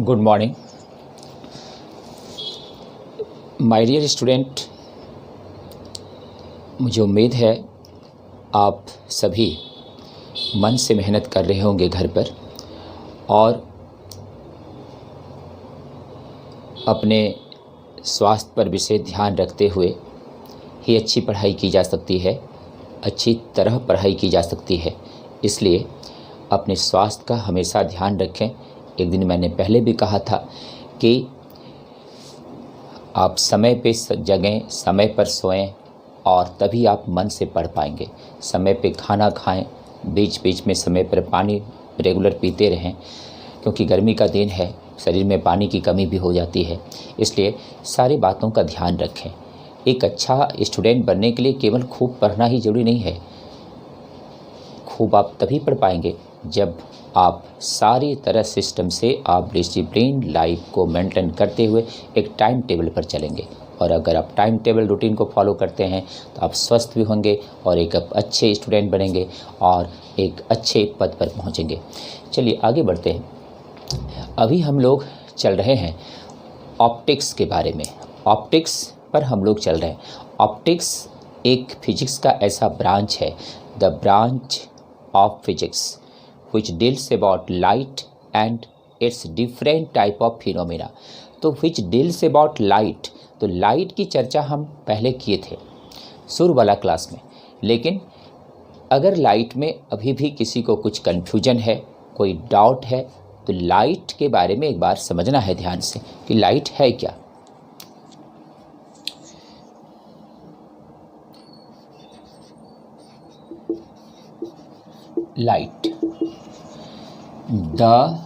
Good morning my dear student. मुझे उम्मीद है आप सभी मन से मेहनत कर रहे होंगे घर पर और अपने स्वास्थ्य पर विशेष ध्यान रखते हुए ही अच्छी पढ़ाई की जा सकती है, अच्छी तरह पढ़ाई की जा सकती है। इसलिए अपने स्वास्थ्य का हमेशा ध्यान रखें। एक दिन मैंने पहले भी कहा था कि आप समय पे जगें, समय पर सोएं और तभी आप मन से पढ़ पाएंगे। समय पे खाना खाएं, बीच बीच में समय पर पानी रेगुलर पीते रहें, क्योंकि गर्मी का दिन है, शरीर में पानी की कमी भी हो जाती है। इसलिए सारी बातों का ध्यान रखें। एक अच्छा स्टूडेंट बनने के लिए केवल खूब पढ़ना ही ज़रूरी नहीं है। खूब आप तभी पढ़ पाएंगे जब आप सारी तरह सिस्टम से आप डिसिप्लिन लाइफ को मेंटेन करते हुए एक टाइम टेबल पर चलेंगे। और अगर आप टाइम टेबल रूटीन को फॉलो करते हैं तो आप स्वस्थ भी होंगे और एक अच्छे स्टूडेंट बनेंगे और एक अच्छे पद पर पहुंचेंगे। चलिए आगे बढ़ते हैं। अभी हम लोग चल रहे हैं ऑप्टिक्स के बारे में। ऑप्टिक्स पर हम लोग चल रहे हैं। ऑप्टिक्स एक फिजिक्स का ऐसा ब्रांच है, the branch of physics which deals about light and its different type of phenomena। तो which deals about light, तो लाइट की चर्चा हम पहले किए थे शुरू वाला क्लास में। लेकिन अगर लाइट में अभी भी किसी को कुछ कन्फ्यूजन है, कोई डाउट है, तो लाइट के बारे में एक बार समझना है ध्यान से कि लाइट है क्या। Light, the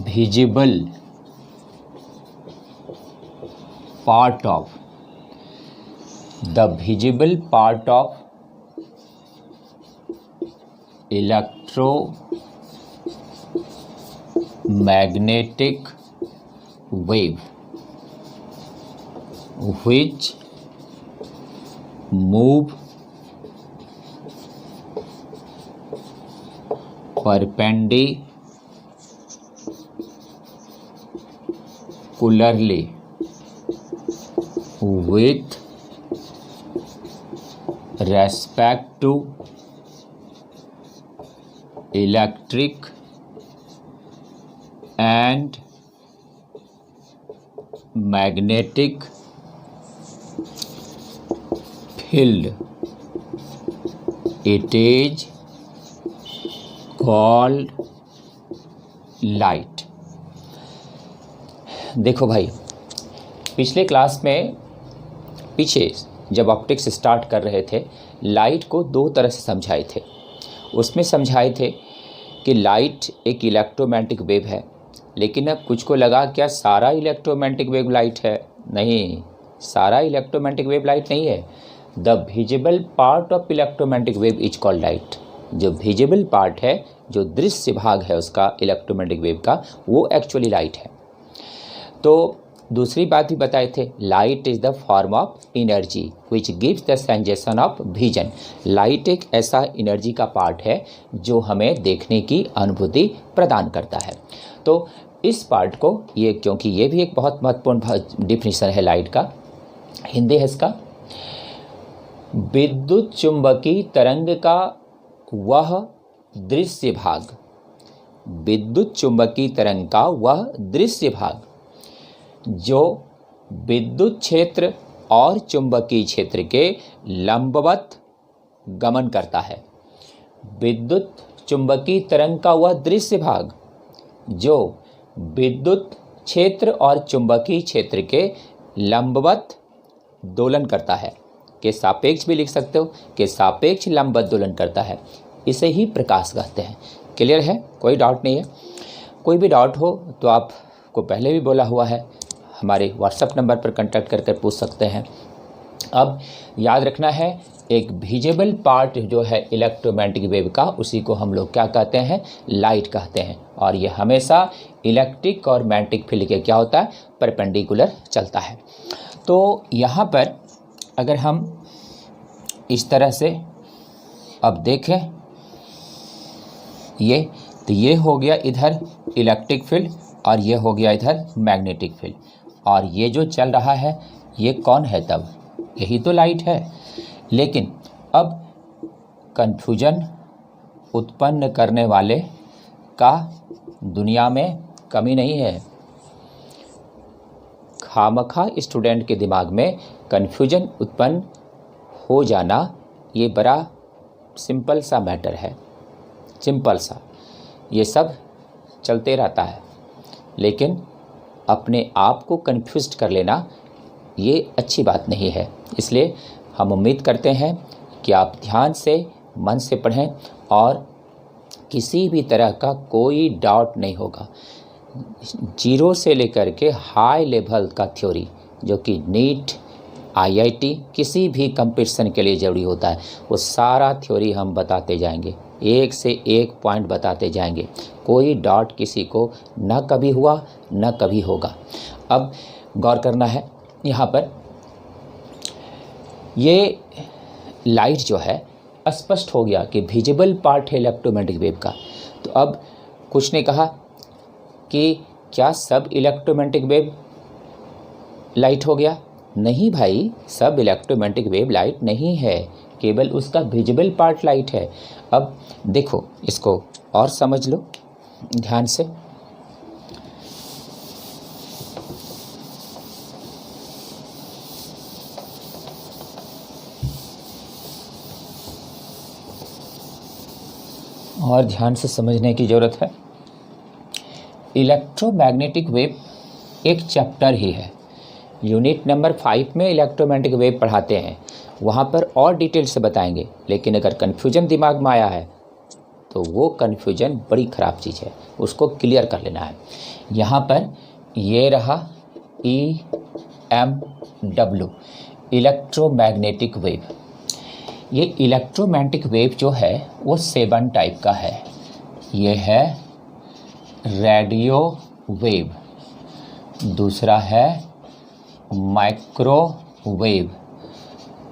visible part of electromagnetic wave which move perpendicularly with respect to electric and magnetic field. It is called light. देखो भाई, पिछले क्लास में पीछे जब ऑप्टिक्स स्टार्ट कर रहे थे, लाइट को दो तरह से समझाए थे। उसमें समझाए थे कि लाइट एक इलेक्ट्रोमैग्नेटिक वेव है। लेकिन अब कुछ को लगा क्या सारा इलेक्ट्रोमैग्नेटिक वेव लाइट है? नहीं, सारा इलेक्ट्रोमैग्नेटिक वेव लाइट नहीं है। The visible part of electromagnetic wave is called light. जो विजिबल पार्ट है, जो दृश्य भाग है उसका इलेक्ट्रोमैग्नेटिक वेव का, वो एक्चुअली लाइट है। तो दूसरी बात भी बताए थे, light is the form of energy which gives the sensation of vision. Light एक ऐसा एनर्जी का पार्ट है जो हमें देखने की अनुभूति प्रदान करता है। तो इस पार्ट को ये, क्योंकि ये भी एक बहुत महत्वपूर्ण डिफिनीशन है लाइट का, हिंदी है इसका, विद्युत चुंबकीय तरंग का वह दृश्य भाग, विद्युत चुंबकीय तरंग का वह दृश्य भाग जो विद्युत क्षेत्र और चुंबकीय क्षेत्र के लंबवत गमन करता है। विद्युत चुंबकीय तरंग का वह दृश्य भाग जो विद्युत क्षेत्र और चुंबकीय क्षेत्र के लंबवत दोलन करता है, के सापेक्ष भी लिख सकते हो, के सापेक्ष लंबवत दोलन करता है। इसे ही प्रकाश कहते हैं। क्लियर है? कोई डाउट नहीं है? कोई भी डाउट हो तो आपको पहले भी बोला हुआ है, हमारे व्हाट्सएप नंबर पर कांटेक्ट करके पूछ सकते हैं। अब याद रखना है, एक विजिबल पार्ट जो है इलेक्ट्रोमैग्नेटिक वेव का, उसी को हम लोग क्या कहते हैं? लाइट कहते हैं। और ये हमेशा इलेक्ट्रिक और मैग्नेटिक फील्ड के क्या होता है? परपेंडिकुलर चलता है। तो यहाँ पर अगर हम इस तरह से अब देखें, ये तो ये हो गया इधर इलेक्ट्रिक फील्ड और ये हो गया इधर मैग्नेटिक फील्ड, और ये जो चल रहा है ये कौन है तब, यही तो लाइट है। लेकिन अब कन्फ्यूजन उत्पन्न करने वाले का दुनिया में कमी नहीं है। खामखा स्टूडेंट के दिमाग में कन्फ्यूजन उत्पन्न हो जाना ये बड़ा सिंपल सा मैटर है, सिंपल सा, ये सब चलते रहता है। लेकिन अपने आप को कन्फ्यूज कर लेना ये अच्छी बात नहीं है। इसलिए हम उम्मीद करते हैं कि आप ध्यान से मन से पढ़ें और किसी भी तरह का कोई डाउट नहीं होगा। जीरो से लेकर के हाई लेवल का थ्योरी जो कि नीट, आईआईटी, किसी भी कंपटीशन के लिए ज़रूरी होता है, वो सारा थ्योरी हम बताते जाएंगे, एक से एक पॉइंट बताते जाएंगे। कोई डाउट किसी को न कभी हुआ न कभी होगा। अब गौर करना है यहाँ पर, ये लाइट जो है स्पष्ट हो गया कि विजिबल पार्ट है इलेक्ट्रोमैग्नेटिक वेव का। तो अब कुछ ने कहा कि क्या सब इलेक्ट्रोमैग्नेटिक वेव लाइट हो गया? नहीं भाई, सब इलेक्ट्रोमैग्नेटिक वेव लाइट नहीं है, केवल उसका विजिबल पार्ट लाइट है। अब देखो, इसको और समझ लो ध्यान से। और ध्यान से समझने की ज़रूरत है। इलेक्ट्रोमैग्नेटिक वेव एक चैप्टर ही है, यूनिट नंबर 5 में इलेक्ट्रोमैग्नेटिक वेव पढ़ाते हैं, वहाँ पर और डिटेल से बताएंगे। लेकिन अगर कन्फ्यूजन दिमाग में आया है तो वो कन्फ्यूजन बड़ी ख़राब चीज़ है, उसको क्लियर कर लेना है। यहाँ पर ये रहा EMW, इलेक्ट्रोमैग्नेटिक वेव। ये इलेक्ट्रोमैग्नेटिक वेव जो है वो 7 टाइप का है। ये है रेडियो वेव, दूसरा है माइक्रोवेव,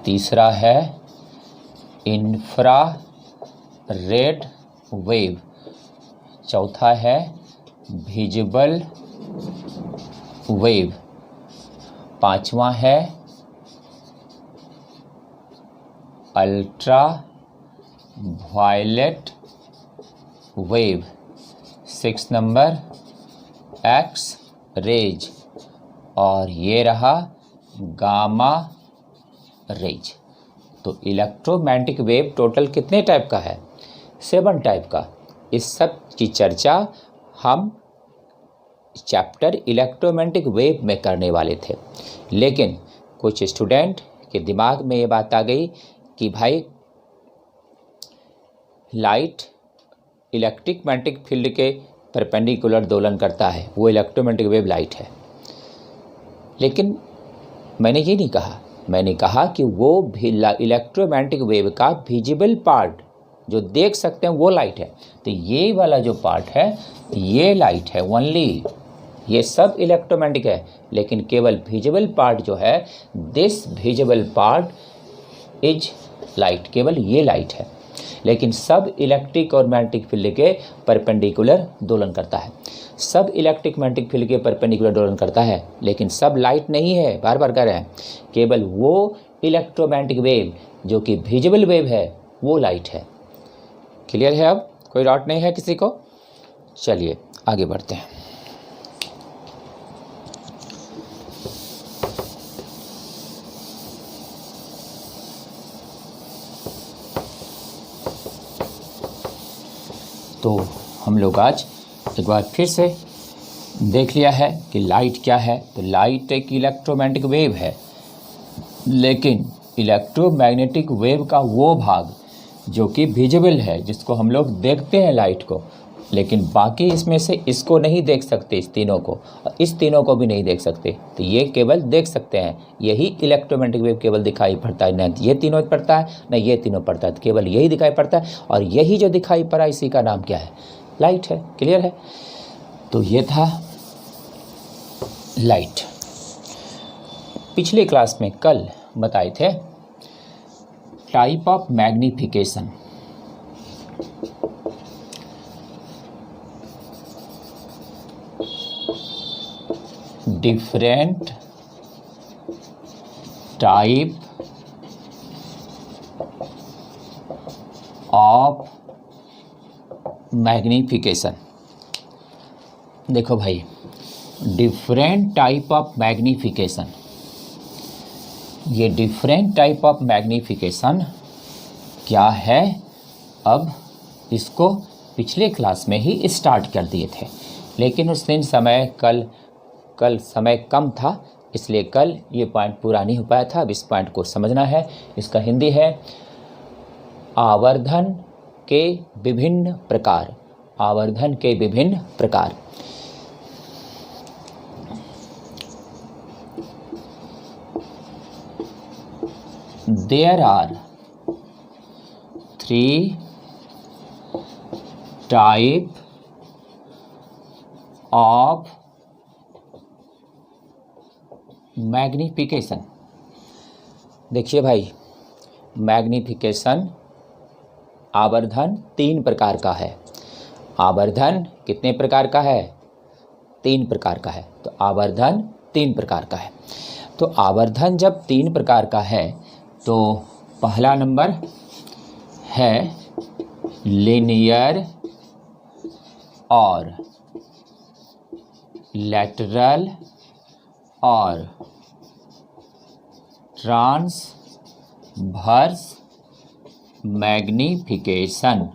तीसरा है इंफ्रारेड वेव, चौथा है विजिबल वेव, पांचवा है ultra violet wave, 6 number X rays, और ये रहा गामा रेज। तो इलेक्ट्रोमैग्नेटिक वेव टोटल कितने टाइप का है? 7 टाइप का। इस सब की चर्चा हम चैप्टर इलेक्ट्रोमैग्नेटिक वेव में करने वाले थे, लेकिन कुछ स्टूडेंट के दिमाग में ये बात आ गई कि भाई लाइट इलेक्ट्रिक मैग्नेटिक फील्ड के परपेंडिकुलर दोलन करता है, वो इलेक्ट्रोमैग्नेटिक वेव लाइट है। लेकिन मैंने ये नहीं कहा, मैंने कहा कि वो भी इलेक्ट्रोमैग्नेटिक वेव का विजिबल पार्ट जो देख सकते हैं वो लाइट है। तो ये वाला जो पार्ट है ये लाइट है ओनली, ये सब इलेक्ट्रोमैग्नेटिक है, लेकिन केवल विजिबल पार्ट जो है, this visible part is light, केवल ये लाइट है। लेकिन सब इलेक्ट्रिक और मैग्नेटिक फील्ड के परपेंडिकुलर दोलन करता है, सब इलेक्ट्रिक मैग्नेटिक फील्ड के परपेंडिकुलर दोलन करता है, लेकिन सब लाइट नहीं है। बार बार कह रहे हैं, केवल वो इलेक्ट्रोमैग्नेटिक वेव जो कि विजिबल वेव है वो लाइट है। क्लियर है? अब कोई डाउट नहीं है किसी को? चलिए आगे बढ़ते हैं। तो हम लोग आज एक बार फिर से देख लिया है कि लाइट क्या है। तो लाइट एक इलेक्ट्रोमैग्नेटिक वेव है, लेकिन इलेक्ट्रोमैग्नेटिक वेव का वो भाग जो कि विजिबल है, जिसको हम लोग देखते हैं लाइट को, लेकिन बाकी इसमें से इसको नहीं देख सकते, इस तीनों को, और इस तीनों को भी नहीं देख सकते। तो ये केवल देख सकते हैं, यही इलेक्ट्रोमैग्नेटिक वेव केवल दिखाई पड़ता है। न ये तीनों पड़ता है न ये तीनों पड़ता है, तो केवल यही दिखाई पड़ता है, और यही जो दिखाई पड़ा इसी का नाम क्या है? लाइट है। क्लियर है? तो ये था लाइट। पिछले क्लास में कल बताए थे type of magnification. Different type of magnification. देखो भाई, डिफरेंट टाइप ऑफ मैग्नीफिकेशन, ये डिफरेंट टाइप ऑफ मैग्नीफिकेशन क्या है? अब इसको पिछले क्लास में ही स्टार्ट कर दिए थे, लेकिन उस दिन समय कल समय कम था, इसलिए कल ये पॉइंट पूरा नहीं हो पाया था। अब इस पॉइंट को समझना है। इसका हिंदी है आवर्धन के विभिन्न प्रकार। आवर्धन के विभिन्न प्रकार। There are 3 type of magnification. देखिए भाई, मैग्नीफिकेशन आवर्धन 3 प्रकार का है। आवर्धन कितने प्रकार का है? 3 प्रकार का है। तो आवर्धन 3 प्रकार का है। तो आवर्धन जब 3 प्रकार का है तो पहला नंबर है लीनियर और लैटरल और ट्रांसवर्स मैग्नीफिकेशन।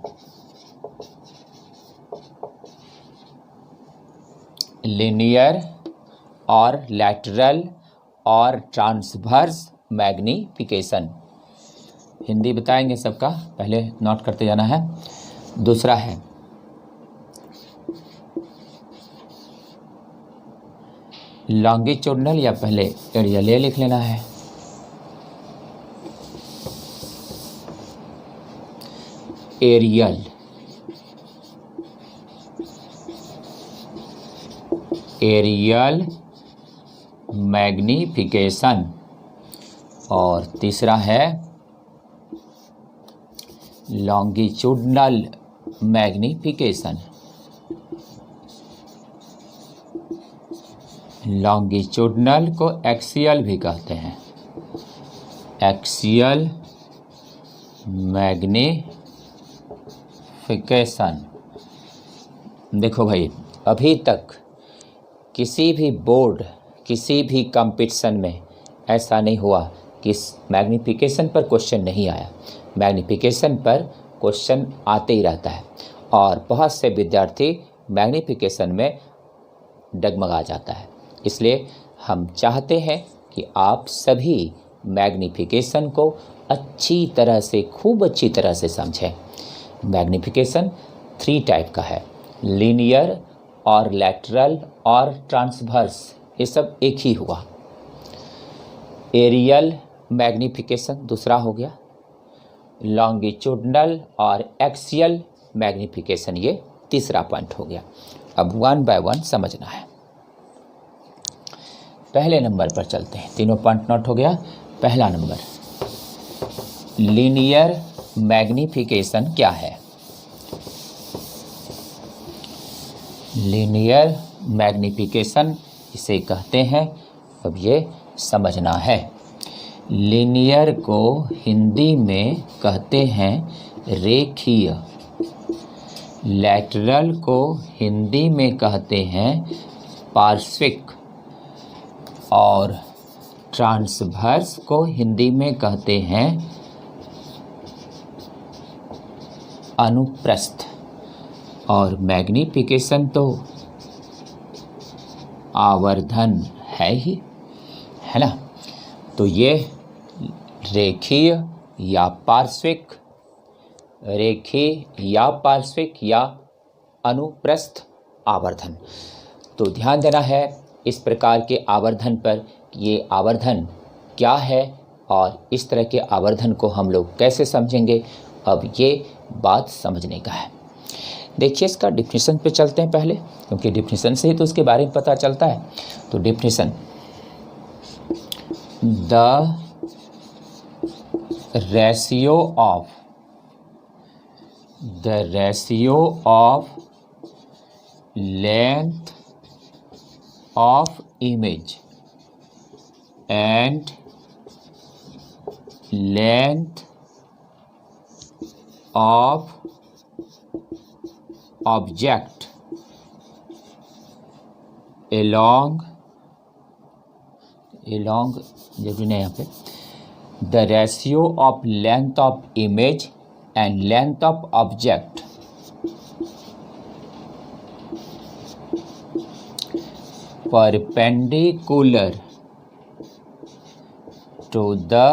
लीनियर और लैटरल और ट्रांसवर्स मैग्नीफिकेशन। हिंदी बताएंगे सबका, पहले नोट करते जाना है। दूसरा है लॉन्गिट्यूडनल, या पहले एरियल ए लिख लेना है। Areal magnification. और तीसरा है लॉन्गिट्यूडनल मैग्नीफिकेशन। लॉन्गिट्यूडनल को एक्सियल भी कहते हैं। Axial magnification. देखो भाई, अभी तक किसी भी बोर्ड, किसी भी कंपटीशन में ऐसा नहीं हुआ कि मैग्नीफिकेशन पर क्वेश्चन नहीं आया। मैग्नीफिकेशन पर क्वेश्चन आते ही रहता है और बहुत से विद्यार्थी मैग्नीफिकेशन में डगमगा जाता है। इसलिए हम चाहते हैं कि आप सभी मैग्नीफिकेशन को अच्छी तरह से, खूब अच्छी तरह से समझें। मैग्नीफिकेशन 3 टाइप का है, लीनियर और लैटरल और ट्रांसवर्स, ये सब एक ही हुआ। एरियल मैग्नीफिकेशन दूसरा हो गया, लॉन्गिट्यूडनल और एक्सियल मैग्नीफिकेशन ये तीसरा पॉइंट हो गया। अब 1 बाय 1 समझना है। पहले नंबर पर चलते हैं। तीनों पॉइंट नोट हो गया। पहला नंबर, लीनियर मैग्नीफिकेशन क्या है? लीनियर मैग्नीफिकेशन इसे कहते हैं। अब ये समझना है। लीनियर को हिंदी में कहते हैं रेखीय, लैटरल को हिंदी में कहते हैं पार्श्विक और ट्रांसवर्स को हिंदी में कहते हैं अनुप्रस्थ। और मैग्नीफिकेशन तो आवर्धन है ही, है ना। तो ये रेखीय या पार्श्विक, रेखीय या पार्श्विक या अनुप्रस्थ आवर्धन। तो ध्यान देना है इस प्रकार के आवर्धन पर, ये आवर्धन क्या है और इस तरह के आवर्धन को हम लोग कैसे समझेंगे, अब ये बात समझने का है। देखिए, इसका डिफिनीशन पे चलते हैं पहले, क्योंकि डिफिनीशन से ही तो उसके बारे में पता चलता है। तो definition, the ratio of length of image and length of object along जरूरी नहीं यहाँ पे the ratio of length of image and length of object perpendicular to the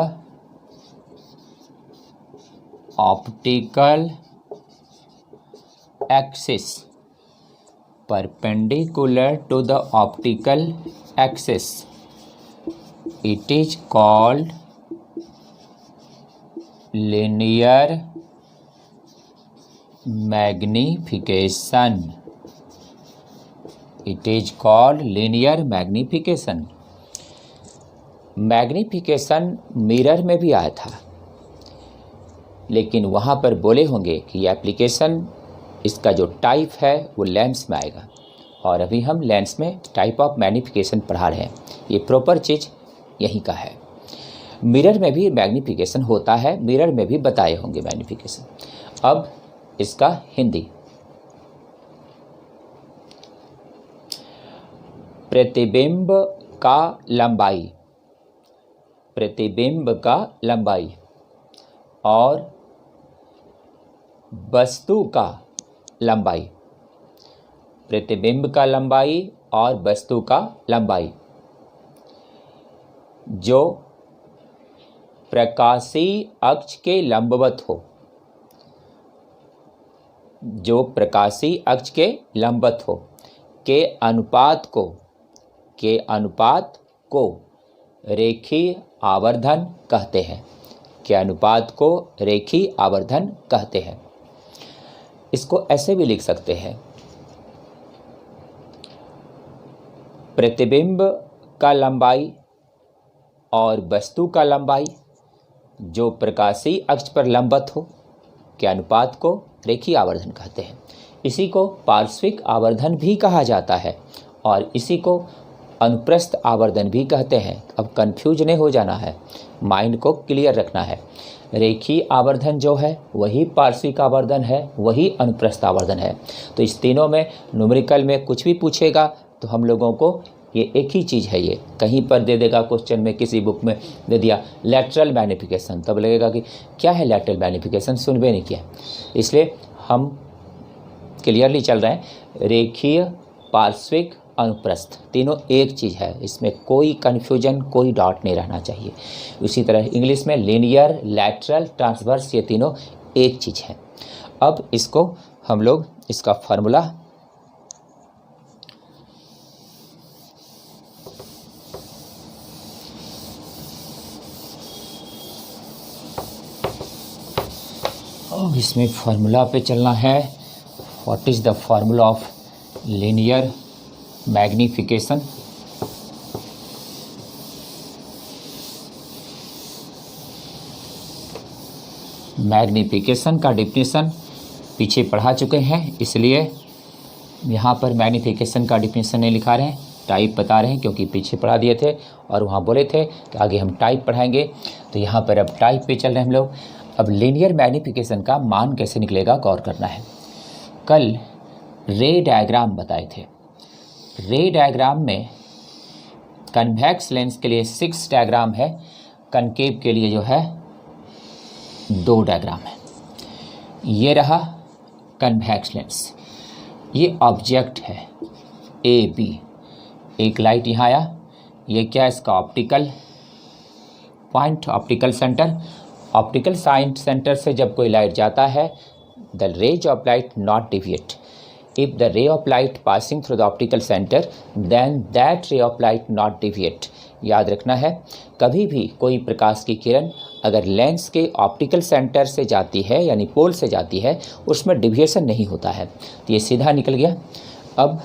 optical axis, perpendicular to the optical axis, it is called linear magnification. It is called linear magnification. Magnification mirror में भी आया था, लेकिन वहाँ पर बोले होंगे कि एप्लीकेशन इसका जो टाइप है वो लेंस में आएगा, और अभी हम लेंस में टाइप ऑफ मैग्नीफिकेशन पढ़ा रहे हैं। ये प्रॉपर चीज़ यहीं का है। मिरर में भी मैग्नीफिकेशन होता है, मिरर में भी बताए होंगे मैग्नीफिकेशन। अब इसका हिंदी। प्रतिबिंब का लंबाई, प्रतिबिंब का लंबाई और वस्तु का लंबाई, प्रतिबिंब का लंबाई और वस्तु का लंबाई जो प्रकाशीय अक्ष के लंबवत हो, जो प्रकाशीय अक्ष के लंबवत हो के अनुपात को रेखीय आवर्धन कहते हैं, के अनुपात को रेखीय आवर्धन कहते हैं। इसको ऐसे भी लिख सकते हैं, प्रतिबिंब का लंबाई और वस्तु का लंबाई जो प्रकाशीय अक्ष पर लंबवत हो के अनुपात को रेखीय आवर्धन कहते हैं। इसी को पार्श्विक आवर्धन भी कहा जाता है और इसी को अनुप्रस्थ आवर्धन भी कहते हैं। अब कंफ्यूज नहीं हो जाना है, माइंड को क्लियर रखना है। रेखीय आवर्धन जो है वही पार्श्विक आवर्धन है, वही अनुप्रस्थ आवर्धन है। तो इस तीनों में न्यूमेरिकल में कुछ भी पूछेगा तो हम लोगों को ये एक ही चीज़ है। ये कहीं पर दे देगा क्वेश्चन में, किसी बुक में दे दिया लैटरल मैग्नीफिकेशन, तब लगेगा कि क्या है लैटरल मैग्नीफिकेशन, सुनबे नहीं किया। इसलिए हम क्लियरली चल रहे हैं, रेखीय, पार्श्विक, अनुप्रस्थ तीनों एक चीज़ है, इसमें कोई कन्फ्यूजन, कोई डाउट नहीं रहना चाहिए। उसी तरह इंग्लिश में लीनियर, लैटरल, ट्रांसवर्स ये तीनों एक चीज़ है। अब इसको हम लोग इसका फार्मूला इसमें फार्मूला पे चलना है। What is the formula of linear magnification? Magnification का डिफिनीशन पीछे पढ़ा चुके हैं, इसलिए यहाँ पर मैग्नीफिकेशन का डिफिनीशन नहीं लिखा रहे हैं, टाइप बता रहे हैं, क्योंकि पीछे पढ़ा दिए थे और वहाँ बोले थे कि आगे हम टाइप पढ़ाएंगे। तो यहाँ पर अब टाइप पे चल रहे हैं हम लोग। अब लीनियर मैग्नीफिकेशन का मान कैसे निकलेगा गौर करना है। कल रे डायग्राम बताए थे। रे डायग्राम में कन्वेक्स लेंस के लिए 6 डायग्राम है, कनकेव के लिए जो है 2 डायग्राम है। ये रहा कन्वेक्स लेंस, ये ऑब्जेक्ट है ए बी, एक लाइट यहाँ आया, ये क्या है इसका optical point, optical centre. Optical centre से जब कोई लाइट जाता है, the rays of light not deviate. If the ray of light passing through the optical centre then that ray of light not deviate. याद रखना है, कभी भी कोई प्रकाश की किरण अगर लेंस के ऑप्टिकल सेंटर से जाती है यानी पोल से जाती है, उसमें डिविएशन नहीं होता है। तो ये सीधा निकल गया। अब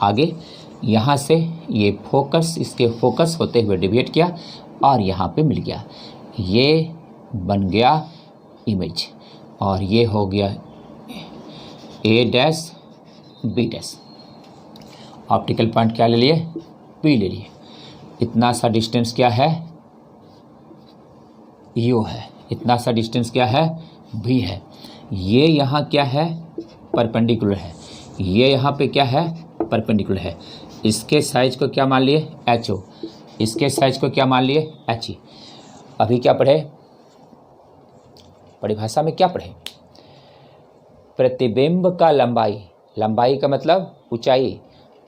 आगे यहाँ से ये फोकस, इसके फोकस होते हुए डिविएट किया और यहाँ पे मिल गया, ये बन गया इमेज और ये हो गया A dash B dash. Optical point क्या ले लिए पी ले लिए, इतना सा डिस्टेंस क्या है, यू है, इतना सा डिस्टेंस क्या है, भी है। ये यहाँ क्या है, परपेंडिकुलर है, ये यहाँ पे क्या है, परपेंडिकुलर है। इसके साइज को क्या मान लिए, एच ओ, इसके साइज को क्या मान लिए, एच ई। अभी क्या पढ़े, परिभाषा में क्या पढ़े, प्रतिबिंब का लंबाई, लंबाई का मतलब ऊंचाई,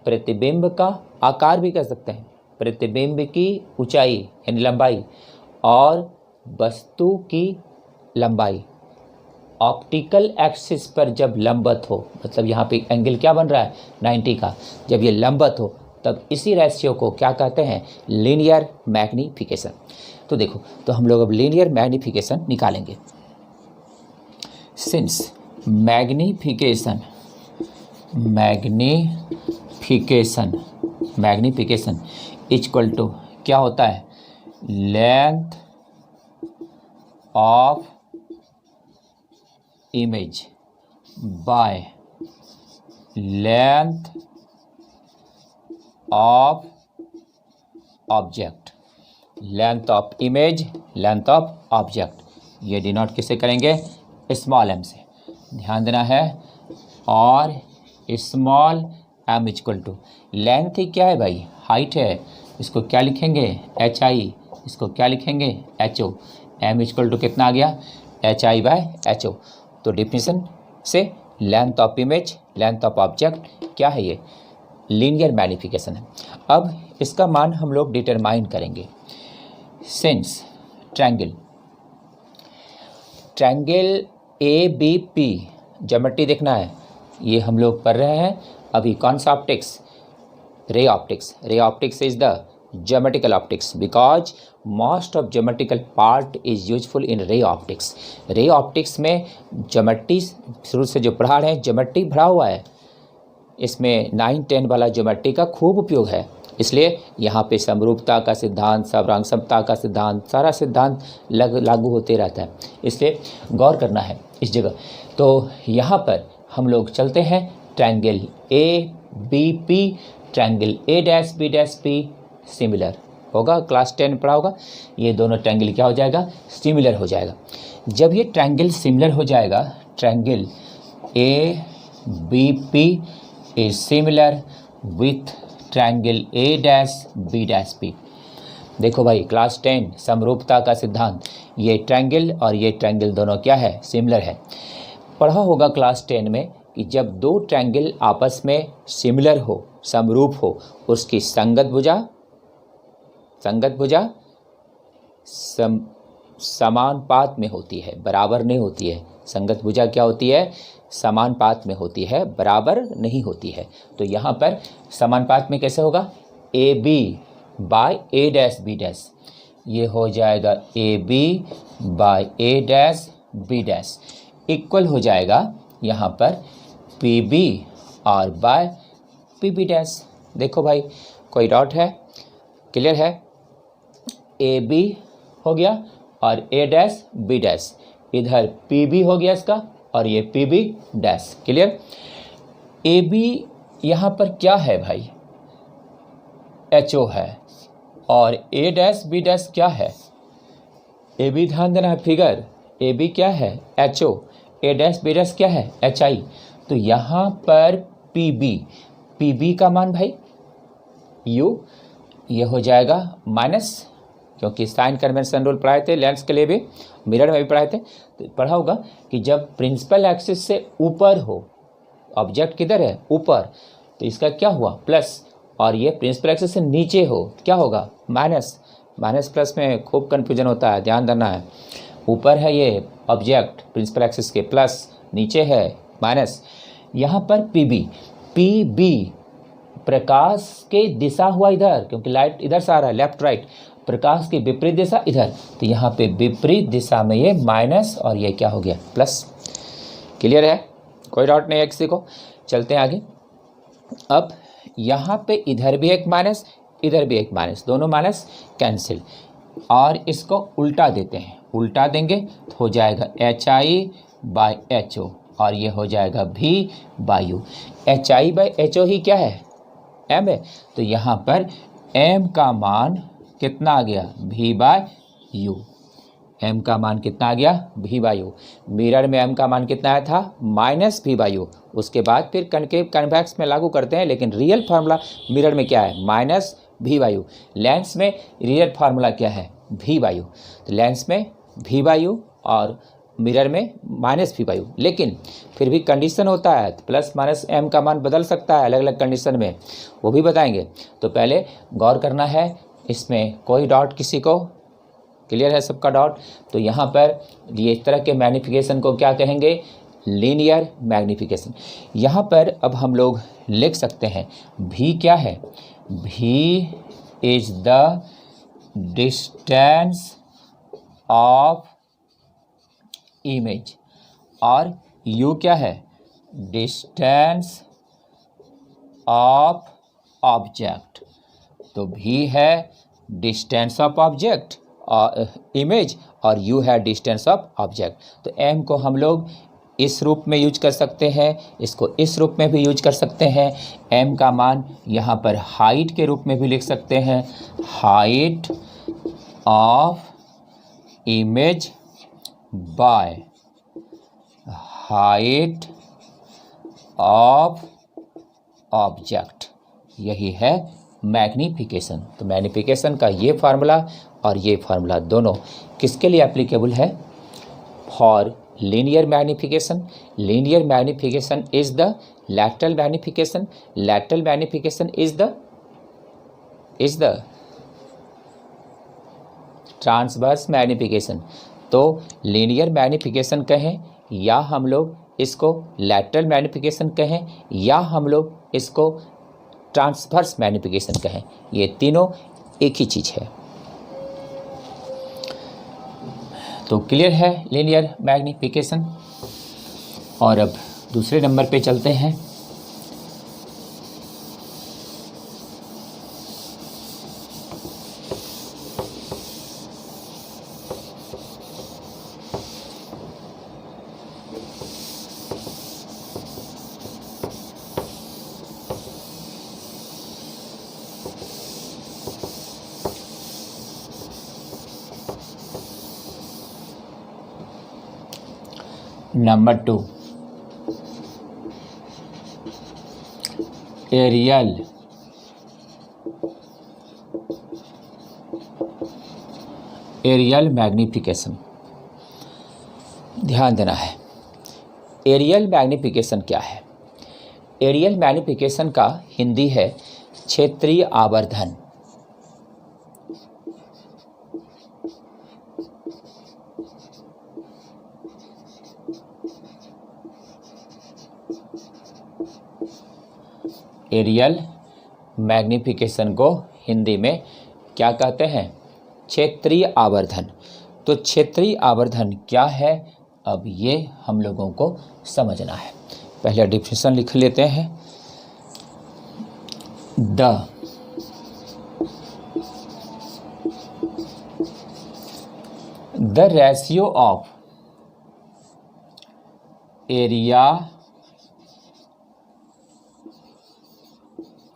प्रतिबिंब का आकार भी कह सकते हैं, प्रतिबिंब की ऊंचाई यानी लंबाई, और वस्तु की लंबाई ऑप्टिकल एक्सिस पर जब लंबवत हो, मतलब यहाँ पे एंगल क्या बन रहा है 90 का, जब ये लंबवत हो तब इसी रेशियो को क्या कहते हैं, लीनियर मैग्नीफिकेशन। तो देखो, तो हम लोग अब लीनियर मैग्नीफिकेशन निकालेंगे। सिंस मैग्नीफिकेशन इक्वल टू क्या होता है, length of image by length of object, length of image, length of object, ये डिनोट किससे करेंगे, स्मॉल एम से, ध्यान देना है। और small M equal to length ही क्या है भाई, हाइट है, इसको क्या लिखेंगे, एच आई, इसको क्या लिखेंगे, H O. M equal to कितना आ गया, H I by H O. तो डिफिनेशन से length of image, length of object क्या है, ये लीनियर मैग्नीफिकेशन है। अब इसका मान हम लोग डिटरमाइन करेंगे। Since triangle A B P, geometry देखना है, ये हम लोग पढ़ रहे हैं अभी कौन सा optics, ray optics. Ray optics is the geometrical optics because most of geometrical path is useful in ray optics. Ray optics में ज्योमेट्री शुरू से जो पढ़ा रहे हैं, ज्योमेट्री भरा हुआ है, इसमें 9-10 वाला ज्योमेट्री का खूब उपयोग है, इसलिए यहाँ पे समरूपता का सिद्धांत, समरांग समता का सिद्धांत, सारा सिद्धांत लागू होते रहता है, इसलिए गौर करना है इस जगह। तो यहाँ पर हम लोग चलते हैं triangle A B P, triangle A dash B dash P similar होगा, क्लास 10 पढ़ा होगा। ये दोनों ट्रायंगल क्या हो जाएगा, सिमिलर हो जाएगा। जब ये ट्रायंगल सिमिलर हो जाएगा, triangle A B P is similar with triangle A dash B dash P. देखो भाई क्लास 10 समरूपता का सिद्धांत, ये ट्रायंगल और ये ट्रायंगल दोनों क्या है, सिमिलर है। पढ़ा होगा क्लास 10 में कि जब दो ट्रायंगल आपस में सिमिलर हो, समरूप हो, उसकी संगत भुजा समानुपात में होती है, बराबर नहीं होती है। संगत भुजा क्या होती है, समानुपात में होती है, बराबर नहीं होती है। तो यहाँ पर समानुपात में कैसे होगा, A B by A dash B dash, ये हो जाएगा A B by A dash B dash equal हो जाएगा यहाँ पर पी बी और बाय पी बी डैश। देखो भाई कोई डाउट है, क्लियर है, ए बी हो गया और ए डैश बी डैश, इधर पी बी हो गया इसका और ये P B dash, clear. A B यहाँ पर क्या है भाई, एच ओ है, और ए डैश बी डैश क्या है, ए बी, ध्यान देना है फिगर, ए बी क्या है, एच ओ, ए डैश बी डैश क्या है, एच आई। तो यहाँ पर पी बी का मान भाई यू, ये हो जाएगा माइनस, क्योंकि साइन कन्वेंशन रूल पढ़ाए थे, लेंस के लिए भी, मिरर में भी पढ़ाए थे, तो पढ़ा होगा कि जब प्रिंसिपल एक्सिस से ऊपर हो, ऑब्जेक्ट किधर है, ऊपर, तो इसका क्या हुआ प्लस, और ये प्रिंसिपल एक्सिस से नीचे हो क्या होगा, माइनस। माइनस प्लस में खूब कन्फ्यूजन होता है, ध्यान देना है। ऊपर है ये ऑब्जेक्ट प्रिंसिपल एक्सिस के, प्लस नीचे है माइनस। यहाँ पर पी बी प्रकाश के दिशा हुआ इधर, क्योंकि लाइट इधर से आ रहा है, लेफ्ट राइट, प्रकाश की विपरीत दिशा इधर, तो यहाँ पे विपरीत दिशा में ये माइनस और ये क्या हो गया प्लस। क्लियर है, कोई डाउट नहीं है किसी को। चलते हैं आगे। अब यहाँ पे इधर भी एक माइनस, इधर भी एक माइनस, दोनों माइनस कैंसिल, और इसको उल्टा देते हैं, उल्टा देंगे तो हो जाएगा H I by H O, और ये हो जाएगा V by U. H I by H O ही क्या है, एम है, तो यहाँ पर m का मान कितना आ गया, v बाय यू। m का मान कितना आ गया, v बाय यू। मिरर में m का मान कितना आया था, माइनस v बाय यू। उसके बाद फिर कनकेव कन्वेक्स में लागू करते हैं, लेकिन रियल फार्मूला मिरर में क्या है, minus v by U. Lens में रियल फार्मूला क्या है, v बाय यू। तो लेंस में v बाय यू और मिरर में माइनस v बाय यू। लेकिन फिर भी कंडीशन होता है, तो प्लस माइनस m का मान बदल सकता है अलग अलग कंडीशन में, वो भी बताएंगे। तो पहले गौर करना है, इसमें कोई डॉट किसी को क्लियर है सबका डॉट। तो यहाँ पर ये इस तरह के मैग्नीफिकेशन को क्या कहेंगे, लीनियर मैग्नीफिकेशन। यहाँ पर अब हम लोग लिख सकते हैं v क्या है, v is the distance of image, और u क्या है, डिस्टेंस ऑफ ऑब्जेक्ट। तो v है डिस्टेंस ऑफ ऑब्जेक्ट इमेज और u है डिस्टेंस ऑफ ऑब्जेक्ट। तो m को हम लोग इस रूप में यूज कर सकते हैं, इसको इस रूप में भी यूज कर सकते हैं। m का मान यहाँ पर हाइट के रूप में भी लिख सकते हैं, height of image by height of object, यही है मैग्नीफिकेशन। तो मैग्नीफिकेशन का ये फार्मूला और ये फार्मूला दोनों किसके लिए एप्लीकेबल है, for linear magnification. Linear magnification is the lateral magnification, lateral magnification is the transverse magnification. तो लीनियर मैग्नीफिकेशन कहें या हम लोग इसको लैटरल मैग्नीफिकेशन कहें या हम लोग इसको ट्रांसवर्स मैग्नीफिकेशन कहें, ये तीनों एक ही चीज़ है। तो क्लियर है लीनियर मैग्नीफिकेशन। और अब दूसरे नंबर पे चलते हैं। Number 2, areal magnification. ध्यान देना है, एरियल मैग्नीफिकेशन क्या है। एरियल मैग्नीफिकेशन का हिंदी है क्षेत्रीय आवर्धन। एरियल मैग्नीफिकेशन को हिंदी में क्या कहते हैं, क्षेत्रीय आवर्धन। तो क्षेत्रीय आवर्धन क्या है, अब ये हम लोगों को समझना है। पहले डिफिनेशन लिख लेते हैं। The ratio of area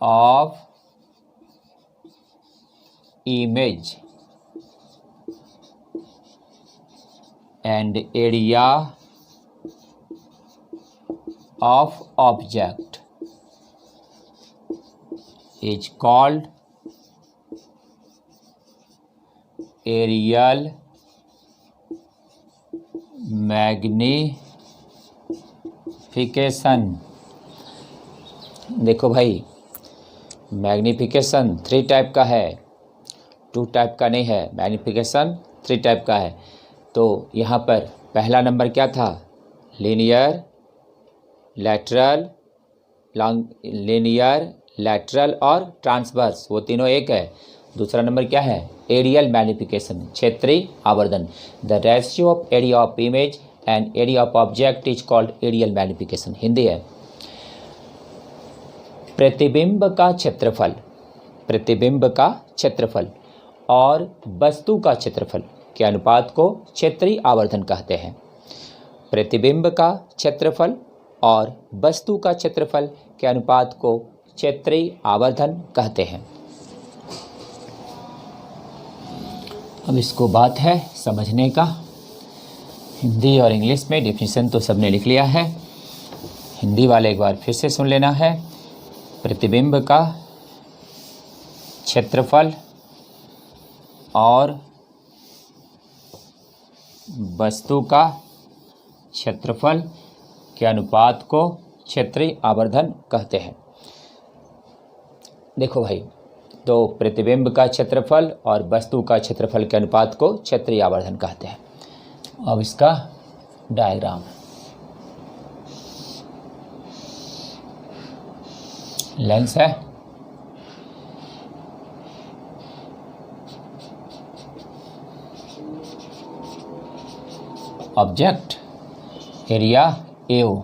of image and area of object is called aerial magnification. देखो भाई, मैग्नीफिकेशन 3 टाइप का है, 2 टाइप का नहीं है। मैग्नीफिकेशन 3 टाइप का है। तो यहाँ पर पहला नंबर क्या था, लीनियर, लैटरल, लीनियर, लैटरल और ट्रांसवर्स, वो तीनों एक है। दूसरा नंबर क्या है, एरियल मैग्नीफिकेशन, क्षेत्रीय आवर्धन। The ratio of area of image and area of object is called areal magnification. Hindi है प्रतिबिंब का क्षेत्रफल, प्रतिबिंब का क्षेत्रफल और वस्तु का क्षेत्रफल के अनुपात को क्षेत्रीय आवर्धन कहते हैं। प्रतिबिंब का क्षेत्रफल और वस्तु का क्षेत्रफल के अनुपात को क्षेत्रीय आवर्धन कहते हैं। अब इसको बात है समझने का। हिंदी और इंग्लिश में डेफिनेशन तो सबने लिख लिया है, हिंदी वाले एक बार फिर से सुन लेना है। प्रतिबिंब का क्षेत्रफल और वस्तु का क्षेत्रफल के अनुपात को क्षेत्रीय आवर्धन कहते हैं। देखो भाई, तो प्रतिबिंब का क्षेत्रफल और वस्तु का क्षेत्रफल के अनुपात को क्षेत्रीय आवर्धन कहते हैं। अब इसका डायग्राम, लेंस है, ऑब्जेक्ट, एरिया AO,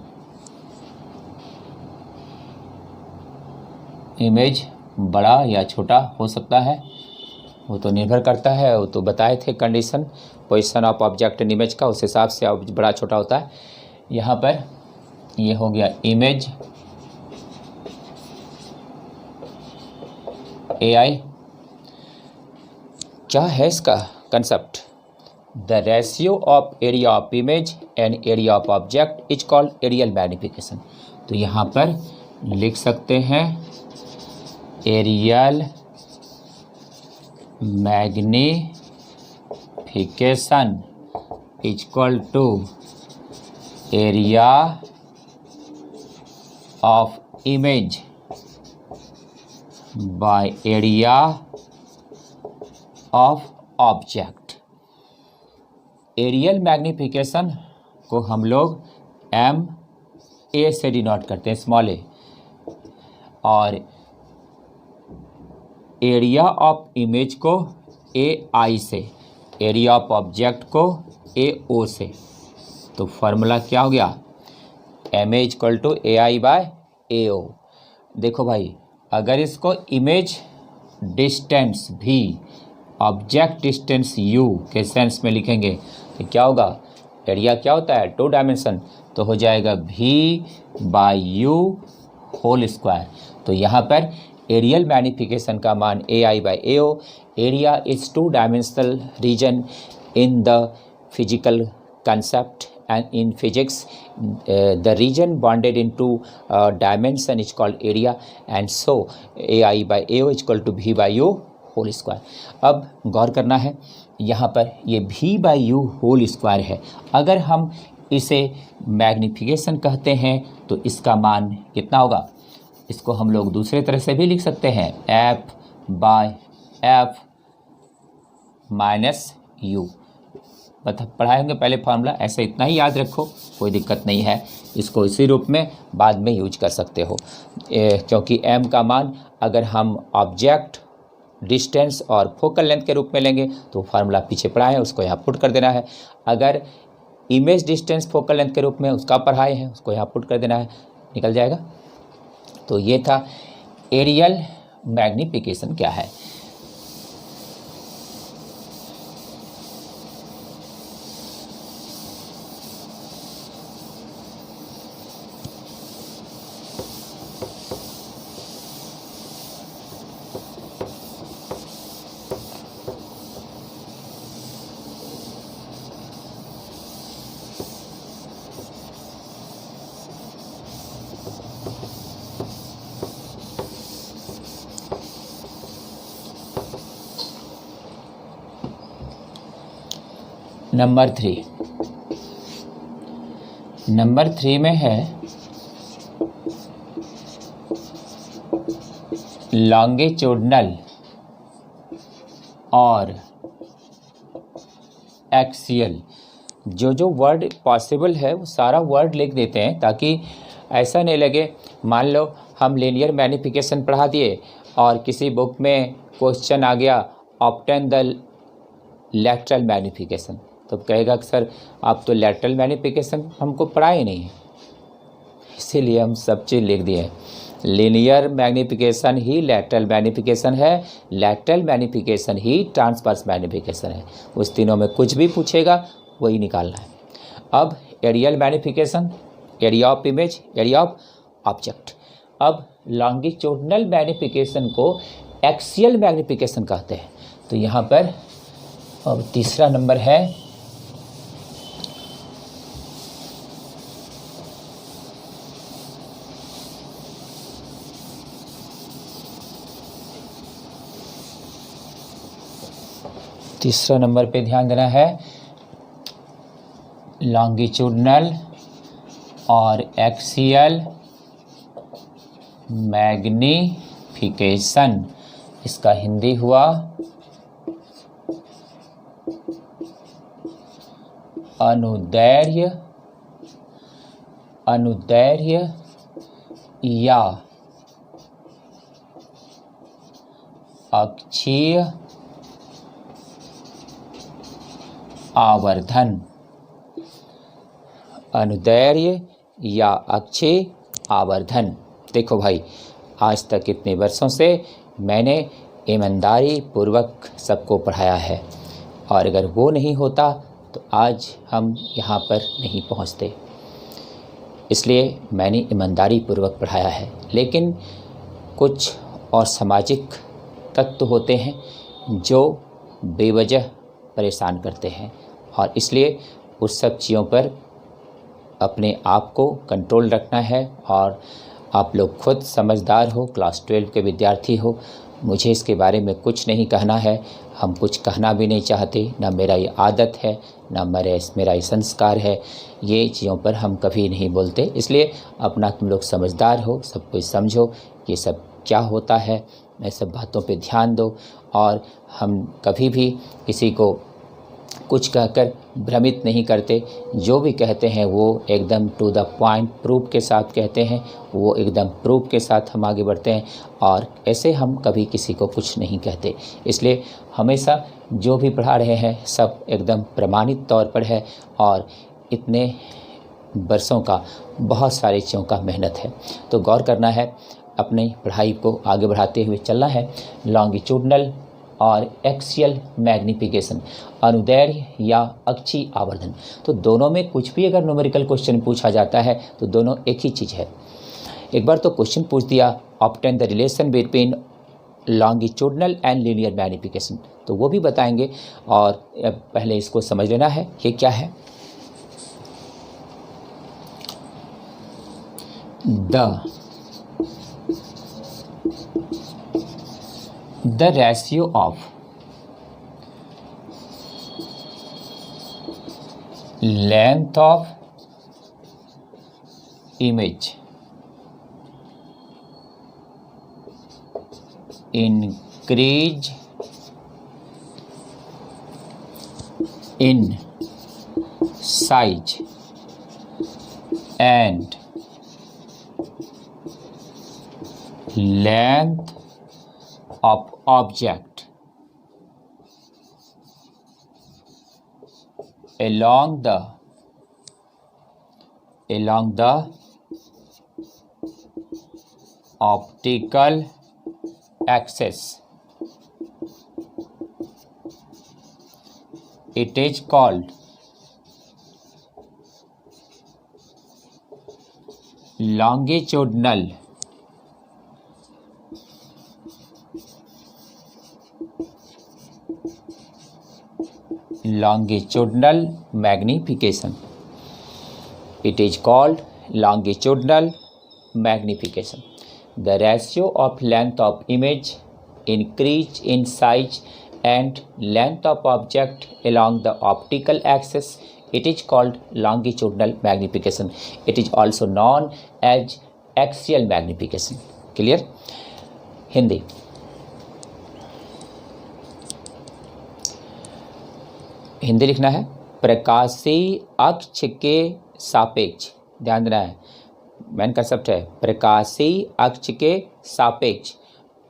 इमेज बड़ा या छोटा हो सकता है, वो तो निर्भर करता है, वो तो बताए थे condition position of object and image का, उस हिसाब से बड़ा छोटा होता है। यहाँ पर ये हो गया इमेज AI। क्या है इसका concept? The ratio of area of image and area of object is called areal magnification. तो यहाँ पर लिख सकते हैं areal magnification is equal to area of image by area of object. Areal magnification को हम लोग MA से डिनोट करते हैं, स्मॉल a, और एरिया ऑफ इमेज को AI से, एरिया ऑफ ऑब्जेक्ट को AO से। तो फार्मूला क्या हो गया? MA equal to AI by AO। देखो भाई, अगर इसको image distance V, object distance U के सेंस में लिखेंगे तो क्या होगा? एरिया क्या होता है? 2 डायमेंशन, तो हो जाएगा V by U whole square. तो यहाँ पर एरियल मैग्निफिकेशन का मान AI by AO। Area is 2 dimensional region in the physical concept, and in physics the region bounded into dimension is called area, and so AI by AO is equal to V by U whole square. अब गौर करना है, यहाँ पर ये V by U whole square है। अगर हम इसे मैग्निफिकेशन कहते हैं तो इसका मान कितना होगा? इसको हम लोग दूसरे तरह से भी लिख सकते हैं, F by F minus U. पढ़ाएंगे पहले फार्मूला, ऐसे इतना ही याद रखो, कोई दिक्कत नहीं है। इसको इसी रूप में बाद में यूज कर सकते हो, क्योंकि m का मान अगर हम ऑब्जेक्ट डिस्टेंस और फोकल लेंथ के रूप में लेंगे तो फार्मूला पीछे पढ़ाए हैं, उसको यहाँ पुट कर देना है। अगर इमेज डिस्टेंस फोकल लेंथ के रूप में उसका पढ़ाए हैं, उसको यहाँ पुट कर देना है, निकल जाएगा। तो ये था एरियल मैग्निफिकेशन क्या है। नंबर 3 में है लॉन्गिट्यूडनल और एक्सियल। जो वर्ड पॉसिबल है वो सारा वर्ड लिख देते हैं, ताकि ऐसा नहीं लगे मान लो हम लीनियर मैग्निफिकेशन पढ़ा दिए और किसी बुक में क्वेश्चन आ गया ऑब्टेन द लैटरल मैग्निफिकेशन, तो कहेगा कि सर आप तो लैटरल मैग्निफिकेशन हमको पढ़ाए ही नहीं है। इसीलिए हम सब चीज़ लिख दिए। लीनियर मैग्निफिकेशन ही लैटरल मैग्निफिकेशन है, लैटरल मैग्निफिकेशन ही ट्रांसवर्स मैग्निफिकेशन है। उस तीनों में कुछ भी पूछेगा वही निकालना है। अब areal magnification, area of image, area of object. अब लॉन्गिट्यूडनल मैग्निफिकेशन को एक्सियल मैग्निफिकेशन कहते हैं। तो यहाँ पर अब तीसरा नंबर है पे ध्यान देना है, लॉन्गिट्यूडनल और एक्सियल मैग्नीफिकेशन। इसका हिंदी हुआ अनुदैर्ध्य या अक्षीय आवर्धन। अनुदैर्ध्य या अक्षीय आवर्धन। देखो भाई, आज तक इतने वर्षों से मैंने ईमानदारी पूर्वक सबको पढ़ाया है, और अगर वो नहीं होता तो आज हम यहाँ पर नहीं पहुँचते। इसलिए मैंने ईमानदारी पूर्वक पढ़ाया है। लेकिन कुछ और सामाजिक तत्व होते हैं जो बेवजह परेशान करते हैं, और इसलिए उस सब चीज़ों पर अपने आप को कंट्रोल रखना है। और आप लोग खुद समझदार हो, क्लास 12 के विद्यार्थी हो, मुझे इसके बारे में कुछ नहीं कहना है, हम कुछ कहना भी नहीं चाहते, ना मेरा ये आदत है, ना मेरा ये संस्कार है, ये चीज़ों पर हम कभी नहीं बोलते। इसलिए अपना तुम लोग समझदार हो, सब कुछ समझो ये सब क्या होता है, ये सब बातों पे ध्यान दो। और हम कभी भी किसी को कुछ कहकर भ्रमित नहीं करते। जो भी कहते हैं वो एकदम टू द पॉइंट प्रूफ के साथ कहते हैं, वो एकदम प्रूफ के साथ हम आगे बढ़ते हैं, और ऐसे हम कभी किसी को कुछ नहीं कहते। इसलिए हमेशा जो भी पढ़ा रहे हैं सब एकदम प्रमाणित तौर पर है, और इतने वर्षों का बहुत सारी चीज़ों का मेहनत है। तो गौर करना है, अपनी पढ़ाई को आगे बढ़ाते हुए चलना है। लॉन्गिट्यूडनल और एक्सियल मैग्निफिकेशन, अनुदैर्ध्य या अक्षीय आवर्धन। तो दोनों में कुछ भी अगर न्यूमेरिकल क्वेश्चन पूछा जाता है तो दोनों एक ही चीज़ है। एक बार तो क्वेश्चन पूछ दिया, obtain the relation between longitudinal and linear magnification, तो वो भी बताएंगे। और पहले इसको समझ लेना है ये क्या है। The ratio of length of image increase in size and length of object along the optical axis. It is called longitudinal magnification. It is called longitudinal magnification. The ratio of length of image increase in size and length of object along the optical axis. It is called longitudinal magnification. It is also known as axial magnification. Clear? Hindi. Hindi लिखना है, प्रकाशीय अक्ष के सापेक्ष। ध्यान देना है, main concept है प्रकाशीय अक्ष के सापेक्ष।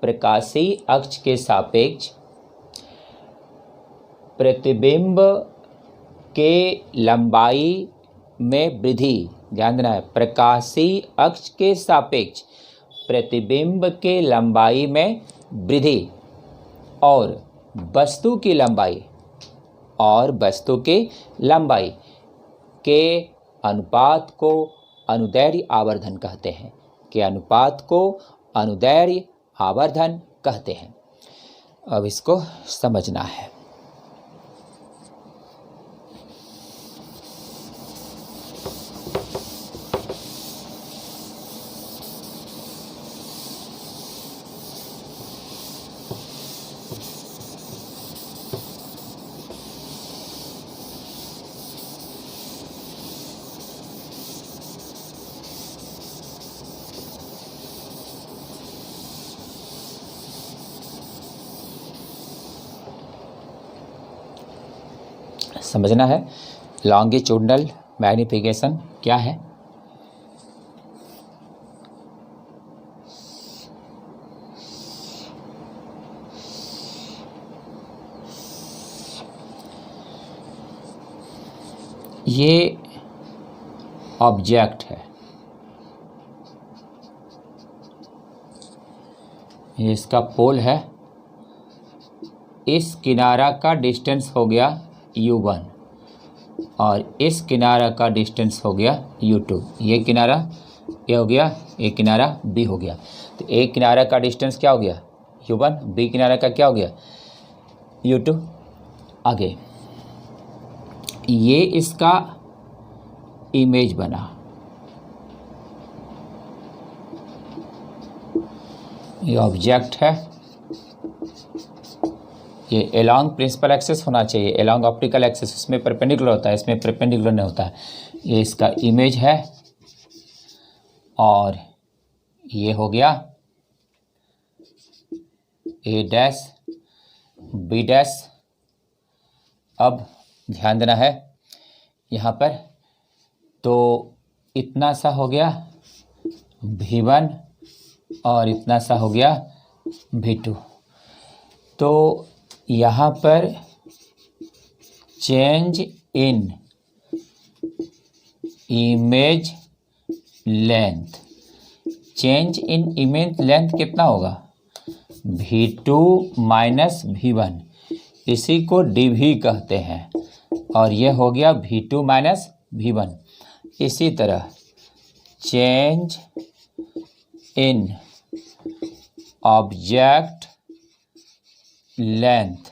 प्रकाशीय अक्ष के सापेक्ष प्रतिबिंब के लंबाई में वृद्धि। ध्यान देना है, प्रकाशीय अक्ष के सापेक्ष प्रतिबिंब के लंबाई में वृद्धि और वस्तु की लंबाई के अनुपात को अनुदैर्ध्य आवर्धन कहते हैं। अब इसको समझना है। समझना है लॉन्गिट्यूडनल मैग्नीफिकेशन क्या है। ये ऑब्जेक्ट है, ये इसका पोल है, इस किनारा का डिस्टेंस हो गया u1 और इस किनारा का डिस्टेंस हो गया u2। ये किनारा ये हो गया, एक किनारा b हो गया। तो एक किनारा का डिस्टेंस क्या हो गया u1, b किनारा का क्या हो गया u2। आगे ये इसका इमेज बना, ये ऑब्जेक्ट है, ये एलॉन्ग प्रिंसिपल एक्सिस होना चाहिए, एलॉन्ग ऑप्टिकल एक्सिस, इसमें परपेंडिकुलर होता है, इसमें परपेंडिकुलर नहीं होता है। ये इसका इमेज है और ये हो गया ए डैश बी डैश। अब ध्यान देना है यहाँ पर, तो इतना सा हो गया V1 और इतना सा हो गया V2। तो यहाँ पर change in image length, change in image length कितना होगा V2 माइनस V1, इसी को DV कहते हैं, और ये हो गया V2 माइनस V1। इसी तरह चेंज इन ऑब्जेक्ट लेंथ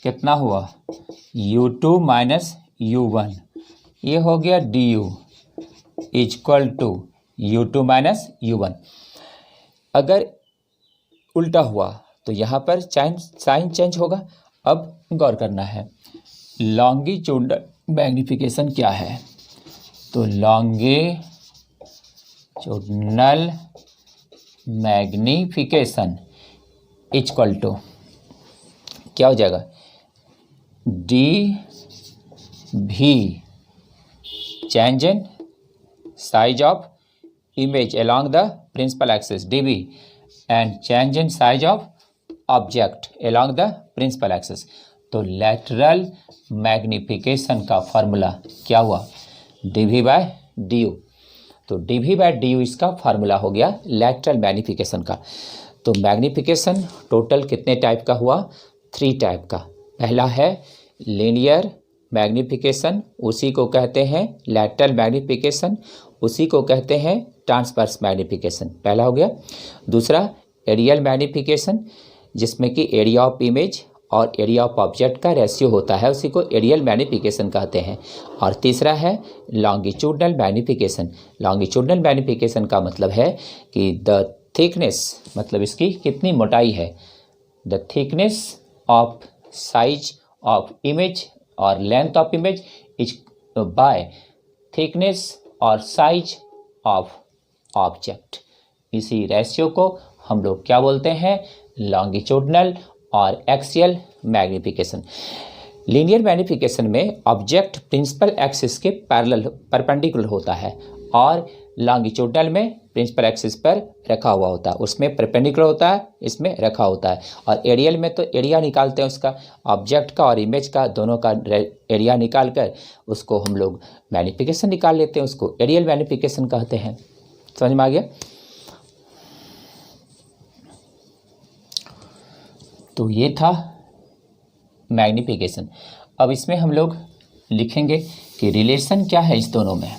कितना हुआ U2 माइनस U1, ये हो गया DU equal to U2 minus U1। अगर उल्टा हुआ तो यहाँ पर साइन चेंज होगा। अब गौर करना है लॉन्गिट्यूडनल मैग्नीफिकेशन क्या है, तो लॉन्गिट्यूडनल मैग्नीफिकेशन इक्वल टू क्या हो जाएगा DV change in size of image along the principal axis DV and change in size of object along the principal axis। तो लैटरल मैग्नीफिकेशन का फार्मूला क्या हुआ DV बाय DU। तो DV bye DU इसका formula हो गया lateral magnification का। तो मैग्नीफिकेशन टोटल कितने टाइप का हुआ 3 टाइप का। पहला है लीनियर मैग्नीफिकेशन, उसी को कहते हैं लैटरल मैग्नीफिकेशन, उसी को कहते हैं ट्रांसवर्स मैग्नीफिकेशन, पहला हो गया। दूसरा एरियल मैग्नीफिकेशन, जिसमें कि एरिया ऑफ इमेज और एरिया ऑफ ऑब्जेक्ट का रेशियो होता है, उसी को एरियल मैग्नीफिकेशन कहते हैं। और तीसरा है लॉन्गिट्यूडनल मैग्नीफिकेशन। लॉन्गिट्यूडनल मैग्नीफिकेशन का मतलब है कि द थिकनेस, मतलब इसकी कितनी मोटाई है, the thickness of size of image और length of image is by thickness और साइज ऑफ ऑब्जेक्ट। इसी रेशियो को हम लोग क्या बोलते हैं लॉन्गिट्यूडनल और एक्सियल मैग्नीफिकेशन। लीनियर मैग्नीफिकेशन में ऑब्जेक्ट प्रिंसिपल एक्सिस के पैरेलल परपेंडिकुलर होता है और लॉन्गिट्यूडनल में प्रिंसिपल एक्सिस पर रखा हुआ होता है, उसमें परपेंडिकुलर होता है, इसमें रखा होता है। और एरियल में तो एरिया निकालते हैं उसका, ऑब्जेक्ट का और इमेज का दोनों का एरिया निकाल कर उसको हम लोग मैग्नीफिकेशन निकाल लेते हैं, उसको एरियल मैग्नीफिकेशन कहते हैं। समझ में आ गया। तो ये था मैग्नीफिकेशन। अब इसमें हम लोग लिखेंगे कि रिलेशन क्या है इस दोनों में।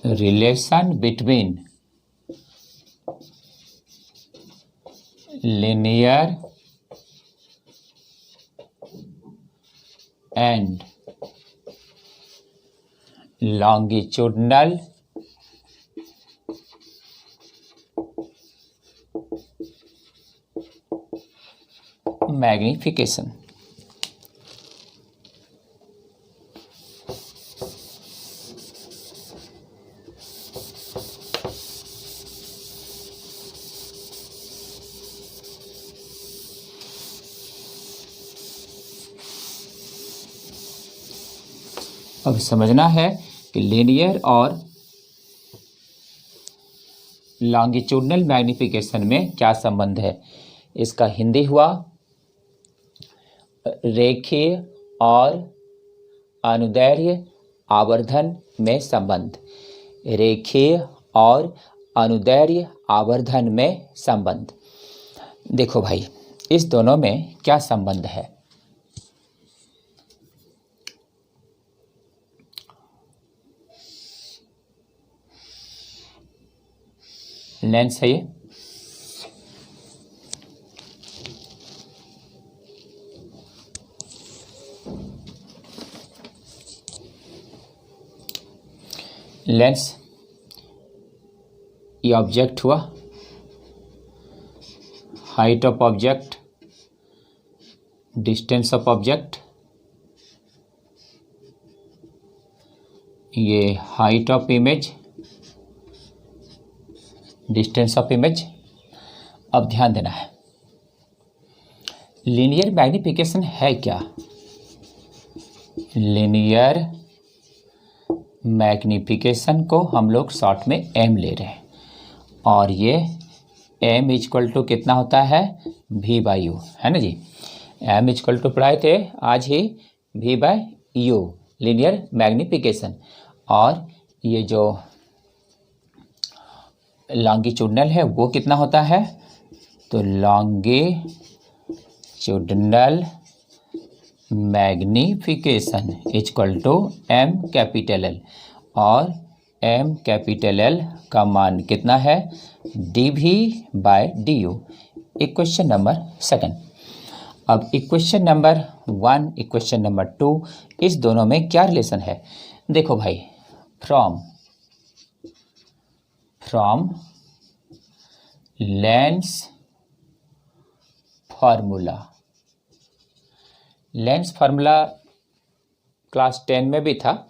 Relation between linear and longitudinal magnification. अब समझना है कि लीनियर और लॉन्गिट्यूडनल मैग्नीफिकेशन में क्या संबंध है। इसका हिंदी हुआ रेखीय और अनुदैर्ध्य आवर्धन में संबंध। रेखीय और अनुदैर्ध्य आवर्धन में संबंध। देखो भाई, इस दोनों में क्या संबंध है। लेंस है ये, लेंस ये ऑब्जेक्ट हुआ, height of object, distance of object, ये height of image, distance of image. अब ध्यान देना है, लीनियर मैग्नीफिकेशन है क्या। लीनियर मैग्नीफिकेशन को हम लोग शॉर्ट में एम ले रहे हैं, और ये एम इक्वल टू कितना होता है, वी बाई यू, है ना जी। एम इक्वल टू पढ़ाए थे आज ही, V by U, linear magnification. और ये जो लॉन्गिट्यूडनल है वो कितना होता है, तो longitudinal magnification equal to M capital L, और एम कैपिटल एल का मान कितना है, D V by D U. Equation number second. अब इक्वेशन नंबर 1, इक्वेशन नंबर 2, इस दोनों में क्या रिलेशन है। देखो भाई, from lens formula, lens formula class 10 में भी था,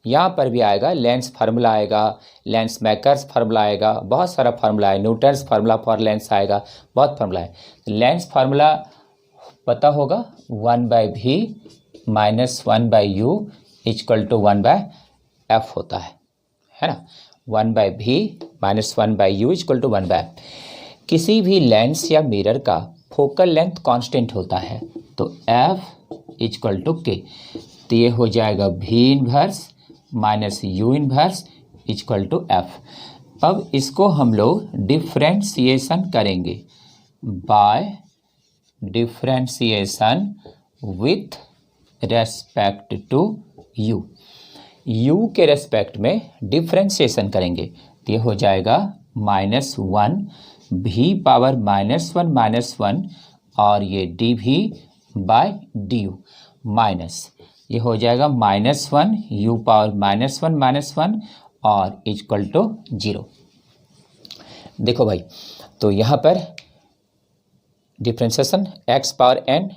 यहाँ पर भी आएगा। लेंस फार्मूला आएगा, लेंस मेकर्स फार्मूला आएगा, बहुत सारा फार्मूला है, न्यूटन्स फार्मूला फॉर लेंस आएगा, बहुत फार्मूला है। लेंस फार्मूला पता होगा, 1/v minus 1/u equal to 1/f होता है ना। 1/v minus 1/u equal to 1/f। किसी भी लेंस या मिरर का फोकल लेंथ कांस्टेंट होता है, तो f इक्वल टू k, तो ये हो जाएगा v inverse minus u inverse equal to f। अब इसको हम लोग डिफ्रेंशिएशन करेंगे by differentiation with respect to u। u के रेस्पेक्ट में डिफ्रेंशिएशन करेंगे, तो ये हो जाएगा -1 v पावर -1 और ये D V by D U, minus ये हो जाएगा -1 u पावर -1 और इक्वल टू 0। देखो भाई, तो यहाँ पर differentiation x power n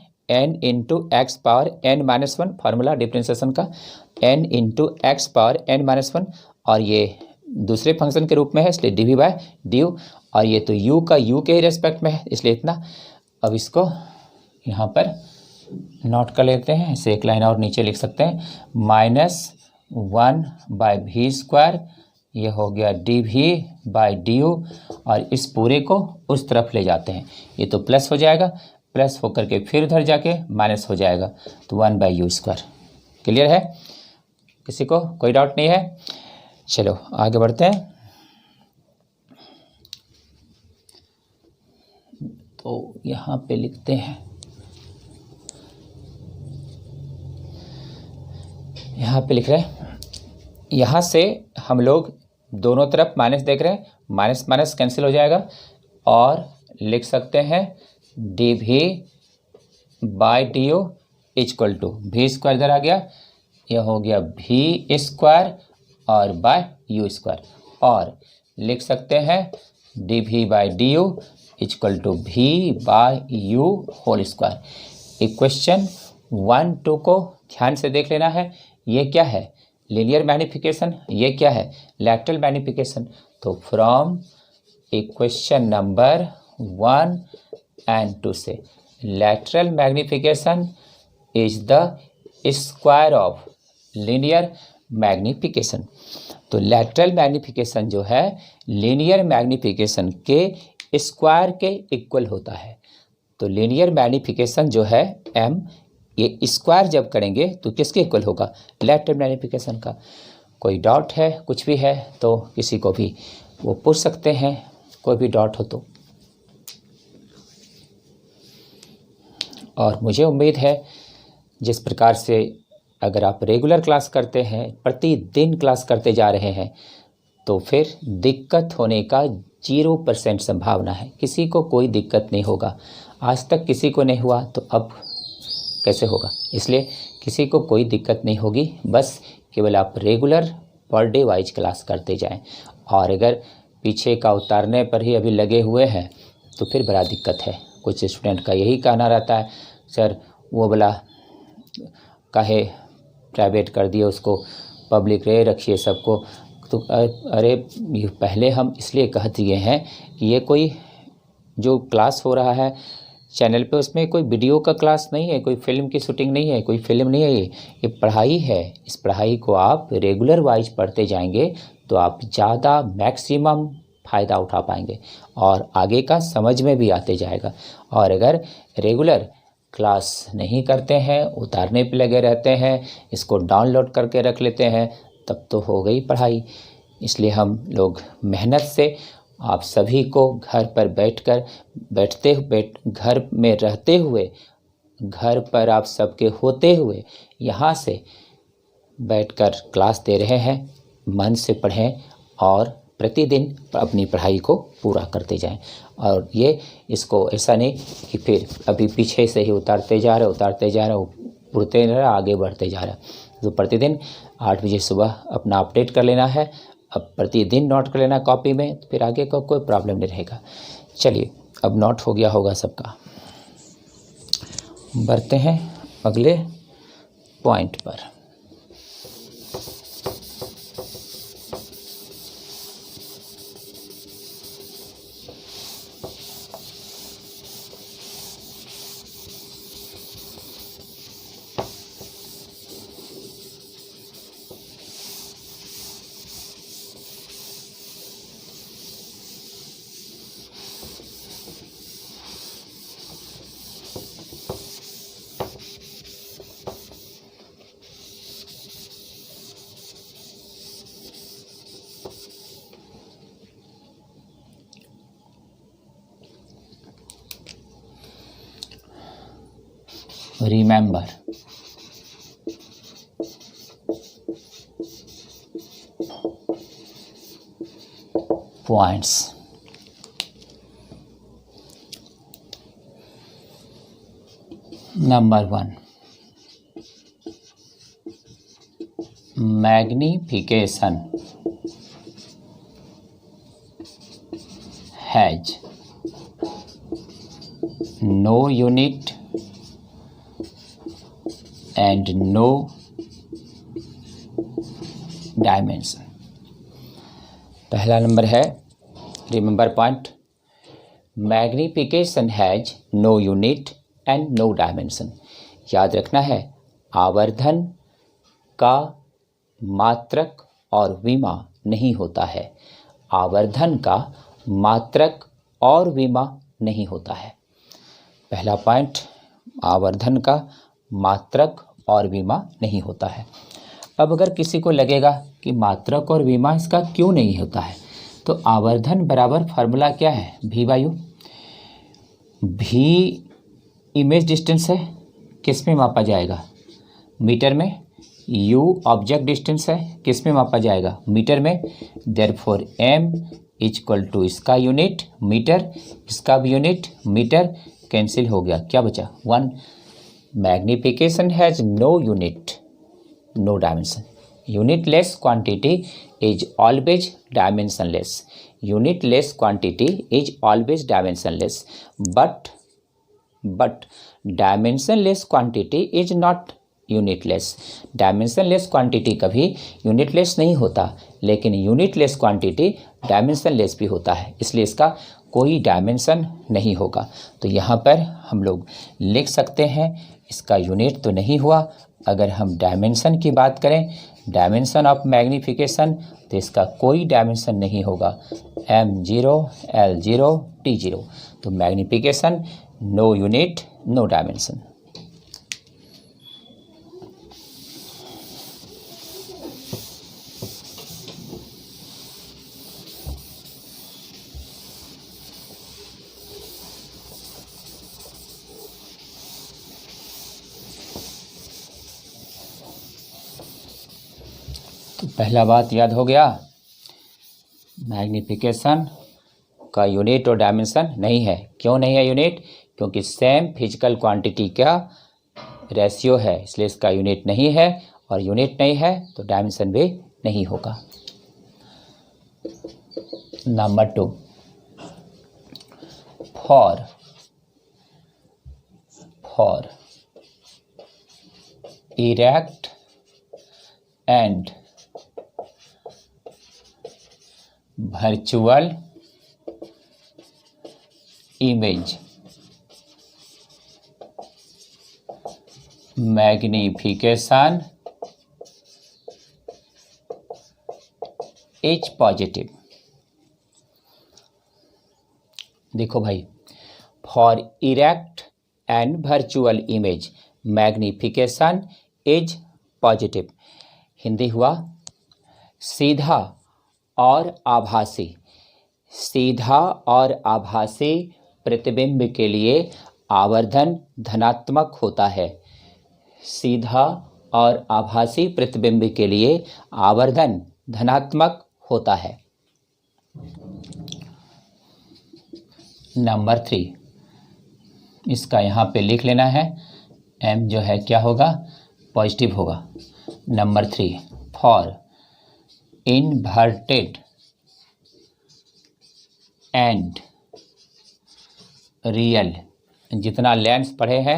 into x power n-1, formula differentiation का n into x power n-1, और ये दूसरे फंक्शन के रूप में है इसलिए D V by D U, और ये तो u का u के ही रेस्पेक्ट में है इसलिए इतना। अब इसको यहाँ पर नोट कर लेते हैं, इसे एक लाइन और नीचे लिख सकते हैं, -1/v², ये हो गया D V by D U, और इस पूरे को उस तरफ ले जाते हैं, ये तो प्लस हो जाएगा, प्लस होकर के फिर उधर जाके माइनस हो जाएगा, तो 1/u²। क्लियर है, किसी को कोई डाउट नहीं है। चलो आगे बढ़ते हैं। तो यहाँ पे लिखते हैं, यहाँ पे लिख रहे हैं, यहाँ से हम लोग दोनों तरफ माइनस देख रहे हैं, माइनस माइनस कैंसिल हो जाएगा, और लिख सकते हैं D V by D U equal to v² इधर आ गया, यह हो गया v² और बाय u², और लिख सकते हैं D V by D U equal to V by U whole square. Equation 1 2 को ध्यान से देख लेना है। ये क्या है? Linear magnification. ये क्या है? Lateral magnification. तो फ्रॉम इक्वेशन नंबर 1 and 2 से lateral magnification is the square of linear magnification. तो लैटरल मैग्नीफिकेशन जो है लीनियर मैग्नीफिकेशन के स्क्वायर के इक्वल होता है। तो लीनियर मैग्नीफिकेशन जो है m, ये स्क्वायर जब करेंगे तो किसके इक्वल होगा? लैटरल मैग्नीफिकेशन का। कोई डाउट है, कुछ भी है तो किसी को भी वो पूछ सकते हैं, कोई भी डाउट हो तो। और मुझे उम्मीद है जिस प्रकार से अगर आप रेगुलर क्लास करते हैं, प्रतिदिन क्लास करते जा रहे हैं, तो फिर दिक्कत होने का 0% संभावना है। किसी को कोई दिक्कत नहीं होगा। आज तक किसी को नहीं हुआ तो अब कैसे होगा? इसलिए किसी को कोई दिक्कत नहीं होगी। बस केवल आप regular per day wise class करते जाएं। और अगर पीछे का उतारने पर ही अभी लगे हुए हैं तो फिर बड़ा दिक्कत है। कुछ स्टूडेंट का यही कहना रहता है, सर वो वाला काहे प्राइवेट कर दिए, उसको पब्लिक रे रखिए सबको। तो अरे ये पहले हम इसलिए कह दिए हैं कि ये कोई जो क्लास हो रहा है चैनल पे, उसमें कोई वीडियो का क्लास नहीं है, कोई फिल्म की शूटिंग नहीं है, कोई फिल्म नहीं है। ये पढ़ाई है। इस पढ़ाई को आप रेगुलर वाइज पढ़ते जाएंगे तो आप ज़्यादा मैक्सिमम फ़ायदा उठा पाएंगे और आगे का समझ में भी आते जाएगा। और अगर रेगुलर क्लास नहीं करते हैं, उतारने पे लगे रहते हैं, इसको डाउनलोड करके रख लेते हैं, तब तो हो गई पढ़ाई। इसलिए हम लोग मेहनत से आप सभी को घर पर घर में रहते हुए, घर पर आप सबके होते हुए यहाँ से बैठकर क्लास दे रहे हैं। मन से पढ़ें और प्रतिदिन अपनी पढ़ाई को पूरा करते जाएं। और ये इसको ऐसा नहीं कि फिर अभी पीछे से ही उतारते जा रहे, उड़ते रहे, आगे बढ़ते जा रहे। तो प्रतिदिन 8 बजे सुबह अपना अपडेट कर लेना है। अब प्रतिदिन नोट कर लेना कॉपी में, तो फिर आगे का कोई प्रॉब्लम नहीं रहेगा। चलिए, अब नोट हो गया होगा सबका। बढ़ते हैं अगले पॉइंट पर। Remember, points. Number 1, magnification has no unit and no dimension। पहला नंबर है remember point, magnification has no unit and no dimension. याद रखना है, आवर्धन का मात्रक और विमा नहीं होता है। आवर्धन का मात्रक और विमा नहीं होता है। पहला पॉइंट, आवर्धन का मात्रक और विमा नहीं होता है। अब अगर किसी को लगेगा कि मात्रक और विमा इसका क्यों नहीं होता है, तो आवर्धन बराबर फार्मूला क्या है? भी बाई यू। भी इमेज डिस्टेंस है, किस में मापा जाएगा? मीटर में। यू ऑब्जेक्ट डिस्टेंस है, किस में मापा जाएगा? मीटर में। देयरफॉर एम इक्वल टू इसका यूनिट मीटर, इसका भी यूनिट मीटर। कैंसिल हो गया, क्या बचा? 1। Magnification has no unit no dimension. Unitless quantity is always dimensionless. Unitless quantity is always dimensionless, but dimensionless quantity is not unitless. Dimensionless quantity कभी unitless नहीं होता, लेकिन यूनिटलेस क्वांटिटी डायमेंशनलेस भी होता है, इसलिए इसका कोई डायमेंशन नहीं होगा. तो यहाँ पर हम लोग लिख सकते हैं इसका यूनिट तो नहीं हुआ. अगर हम डायमेंशन की बात करें, डायमेंशन ऑफ मैग्नीफिकेशन, तो इसका कोई डायमेंशन नहीं होगा. M0 L0 T0. तो magnification no unit no dimension. तो पहला बात याद हो गया, मैग्नीफिकेशन का यूनिट और डायमेंशन नहीं है. क्यों नहीं है यूनिट? क्योंकि सेम फिजिकल क्वांटिटी का रेशियो है, इसलिए इसका यूनिट नहीं है, और यूनिट नहीं है तो डायमेंशन भी नहीं होगा. Number 2, for erect and virtual image magnification is positive. देखो भाई, for erect and virtual image magnification is positive. Hindi हुआ सीधा और आभासी. सीधा और आभासी प्रतिबिंब के लिए आवर्धन धनात्मक होता है. सीधा और आभासी प्रतिबिंब के लिए आवर्धन धनात्मक होता है. नंबर 3, इसका यहाँ पे लिख लेना है. M जो है क्या होगा? पॉजिटिव होगा. Number 3, for inverted and real. जितना लेंस पढ़े हैं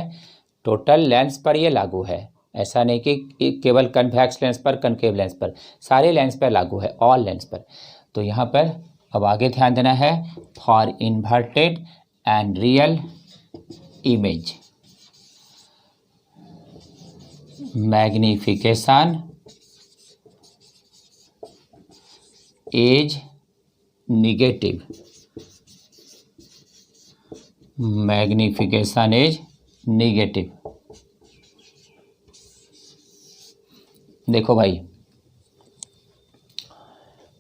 टोटल लेंस पर ये लागू है. ऐसा नहीं कि केवल कन्वेक्स लेंस पर, कनकेव लेंस पर, सारे लेंस पर लागू है, ऑल लेंस पर. तो यहाँ पर अब आगे ध्यान देना है, for inverted and real image magnification is negative. Magnification is negative. देखो भाई,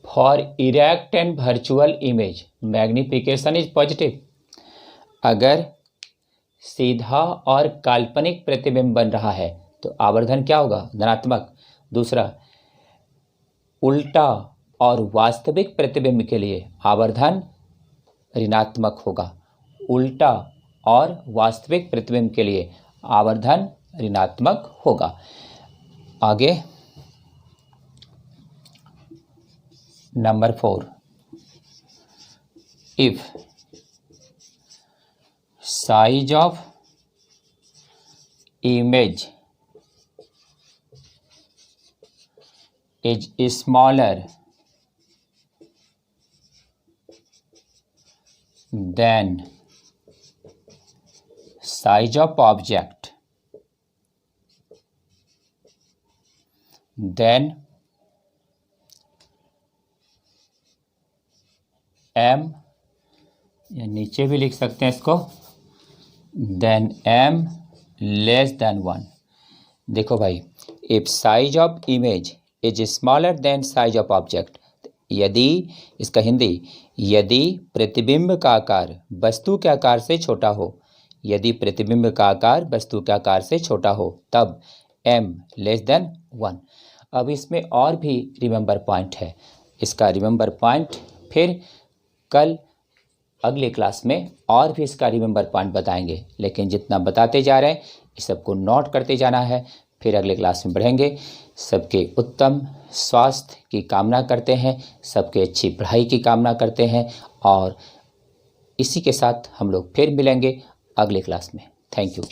for erect and virtual image magnification is positive. अगर सीधा और काल्पनिक प्रतिबिंब बन रहा है तो आवर्धन क्या होगा? धनात्मक. दूसरा, उल्टा और वास्तविक प्रतिबिंब के लिए आवर्धन ऋणात्मक होगा. उल्टा और वास्तविक प्रतिबिंब के लिए आवर्धन ऋणात्मक होगा. आगे number 4, if size of image is smaller then size of object, then M, या नीचे भी लिख सकते हैं इसको, then M less than 1. देखो भाई, if size of image is smaller than size of object, यदि, इसका हिंदी, यदि प्रतिबिंब का आकार वस्तु के आकार से छोटा हो, यदि प्रतिबिंब का आकार वस्तु के आकार से छोटा हो, तब M लेस देन 1. अब इसमें और भी रिमेंबर पॉइंट है. इसका रिमेंबर पॉइंट फिर कल अगले क्लास में और भी इसका रिमेंबर पॉइंट बताएंगे, लेकिन जितना बताते जा रहे हैं इस सबको नोट करते जाना है. फिर अगले क्लास में बढ़ेंगे। सबके उत्तम स्वास्थ्य की कामना करते हैं, सबके अच्छी पढ़ाई की कामना करते हैं और इसी के साथ हम लोग फिर मिलेंगे अगले क्लास में। Thank you.